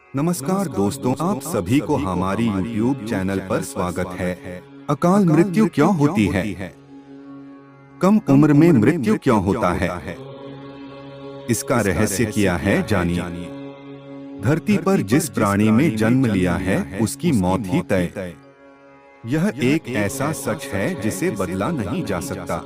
नमस्कार दोस्तों, आप सभी को हमारी YouTube चैनल पर स्वागत है। अकाल मृत्यु क्यों होती है? कम उम्र में मृत्यु क्यों होता है? इसका रहस्य क्या है, जानिए। धरती पर जिस प्राणी में जन्म लिया है उसकी मौत ही तय। यह एक ऐसा सच है जिसे बदला नहीं जा सकता।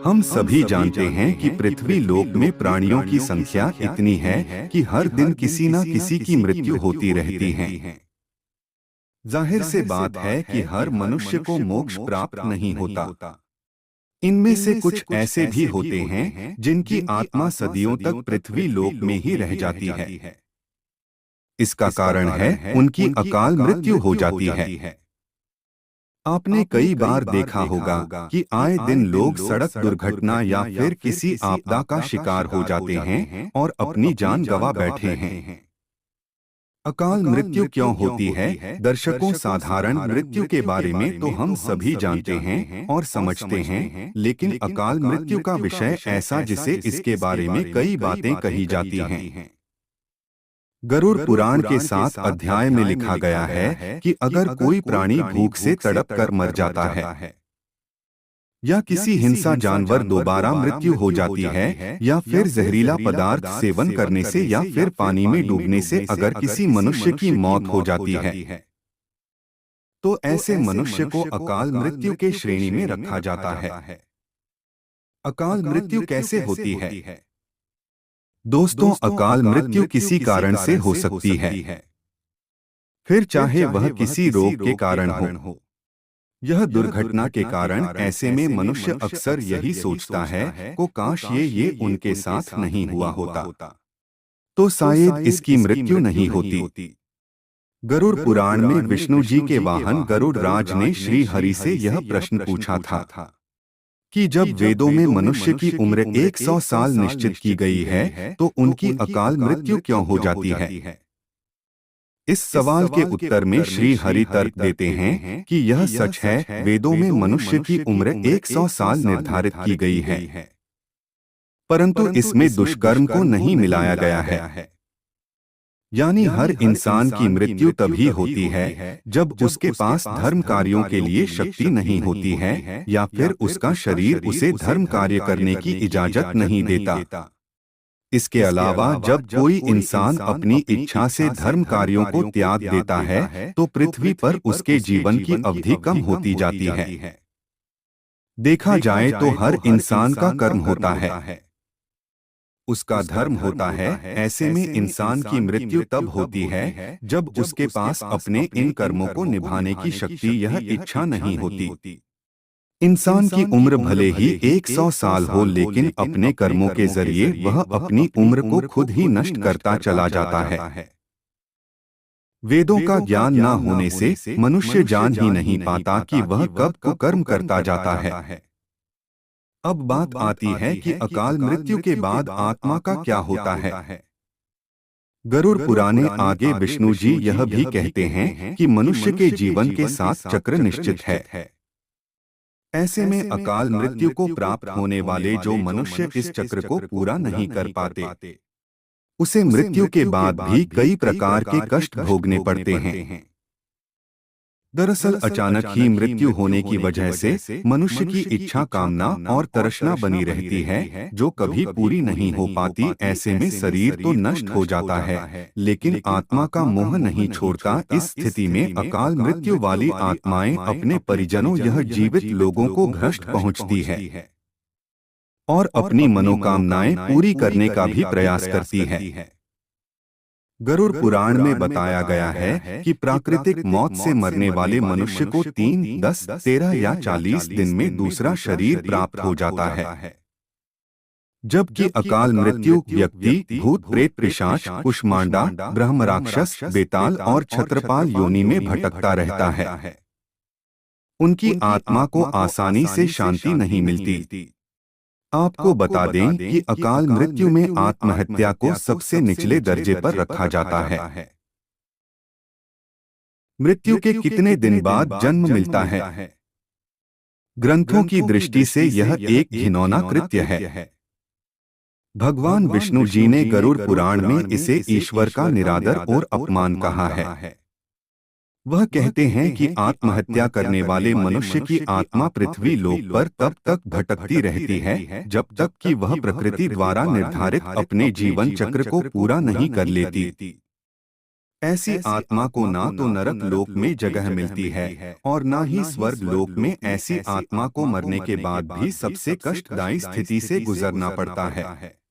हम सभी जानते हैं कि पृथ्वी लोक में प्राणियों की संख्या इतनी है कि हर दिन किसी न किसी की मृत्यु होती रहती है। जाहिर से बात है कि हर मनुष्य को मोक्ष प्राप्त नहीं होता। इनमें से कुछ ऐसे भी होते हैं जिनकी आत्मा सदियों तक पृथ्वी लोक में ही रह जाती है। इसका कारण है उनकी अकाल मृत्यु हो जाती है। आपने कई बार देखा होगा कि आए दिन लोग सड़क दुर्घटना या फिर किसी आपदा का शिकार हो जाते हैं और अपनी जान गंवा बैठे हैं। अकाल मृत्यु क्यों होती है? दर्शकों, साधारण मृत्यु के बारे में तो हम सभी जानते हैं और समझते हैं, लेकिन अकाल मृत्यु का विषय ऐसा जिसे इसके बारे में कई बातें कही जाती हैं। गरुड़ पुराण के 7 अध्याय में लिखा गया है कि अगर कोई प्राणी भूख से तड़प कर मर जाता है या किसी हिंसा जानवर दोबारा मृत्यु हो जाती है या फिर जहरीला पदार्थ सेवन करने से या फिर पानी में डूबने से अगर किसी मनुष्य की मौत हो जाती है तो ऐसे मनुष्य को अकाल मृत्यु के श्रेणी में रखा जाता है। अकाल मृत्यु कैसे होती है? दोस्तों, अकाल मृत्यु किसी कारण से हो सकती है, फिर चाहे वह किसी रोग के कारण हो। यह दुर्घटना के कारण ऐसे में मनुष्य अक्सर यही सोचता है को काश ये उनके साथ नहीं हुआ होता तो शायद इसकी मृत्यु नहीं होती। गरुड़ पुराण में विष्णु जी के वाहन गरुड़ राज ने श्री हरि से यह प्रश्न पूछा था कि जब वेदों में मनुष्य की उम्र 100 साल निश्चित की गई है तो उनकी अकाल मृत्यु क्यों हो जाती है? इस सवाल के उत्तर में श्री हरि तर्क देते हैं कि यह सच है, वेदों में मनुष्य की उम्र 100 साल निर्धारित की गई है, परंतु इसमें दुष्कर्म को नहीं मिलाया गया है। यानी हर इंसान की मृत्यु तभी होती है जब उसके पास धर्म कार्यों के लिए शक्ति नहीं होती है या फिर उसका शरीर उसे धर्म कार्य करने की इजाजत नहीं देता। इसके अलावा जब कोई इंसान अपनी इच्छा से धर्म कार्यों को त्याग देता है तो पृथ्वी पर उसके जीवन की अवधि कम होती जाती है। देखा जाए तो हर इंसान का कर्म होता है, उसका धर्म होता है। ऐसे में इंसान की मृत्यु तब होती है जब उसके पास अपने इन कर्मों को निभाने की शक्ति, यह इच्छा नहीं होती। इंसान की उम्र भले ही 100 साल हो, लेकिन अपने कर्मों के जरिए वह अपनी उम्र को खुद ही नष्ट करता चला जाता है। वेदों का ज्ञान न होने से मनुष्य जान ही नहीं पाता कि वह कब कुकर्म करता जाता है। अब बात आती है कि अकाल मृत्यु के बाद आत्मा का क्या होता है। गरुड़ पुराण आगे विष्णु जी यह भी कहते हैं कि मनुष्य के जीवन के 7 चक्र निश्चित है। ऐसे में अकाल मृत्यु को प्राप्त होने वाले जो मनुष्य इस चक्र को पूरा नहीं कर पाते उसे मृत्यु के बाद भी कई प्रकार के कष्ट भोगने पड़ते हैं। दरअसल अचानक ही मृत्यु होने की वजह से मनुष्य की इच्छा, कामना और तृष्णा बनी रहती है जो कभी पूरी नहीं हो पाती। ऐसे में शरीर तो नष्ट हो जाता है लेकिन आत्मा का मोह नहीं छोड़ता। इस स्थिति में अकाल मृत्यु वाली आत्माएं अपने परिजनों, यह जीवित लोगों को भ्रष्ट पहुंचती है और अपनी मनोकामनाएं पूरी करने का भी प्रयास करती है। गरुड़ पुराण में बताया गया है कि प्राकृतिक मौत से मरने वाले मनुष्य को 3, 10, 13 या 40 दिन में दूसरा शरीर प्राप्त हो जाता है, जबकि अकाल मृत्यु व्यक्ति भूत, प्रेत, पिशाच, कुष्मांडा, ब्रह्म, राक्षस, बेताल और छत्रपाल योनि में भटकता रहता है। उनकी आत्मा को आसानी से शांति नहीं मिलती। आपको बता दें कि अकाल मृत्यु में आत्महत्या को सबसे निचले दर्जे पर रखा जाता है। मृत्यु के कितने दिन बाद जन्म मिलता है? ग्रंथों की दृष्टि से यह एक घिनौना कृत्य है। भगवान विष्णु जी ने गरुड़ पुराण में इसे ईश्वर का निरादर और अपमान कहा है। वह कहते हैं कि आत्महत्या करने वाले मनुष्य की आत्मा पृथ्वी लोक पर तब तक भटकती रहती है जब तक कि वह प्रकृति द्वारा निर्धारित अपने जीवन चक्र को पूरा नहीं कर लेती। ऐसी आत्मा को ना तो नरक लोक में जगह मिलती है और ना ही स्वर्ग लोक में। ऐसी आत्मा को मरने के बाद भी सबसे कष्टदायी स्थिति से गुजरना पड़ता है।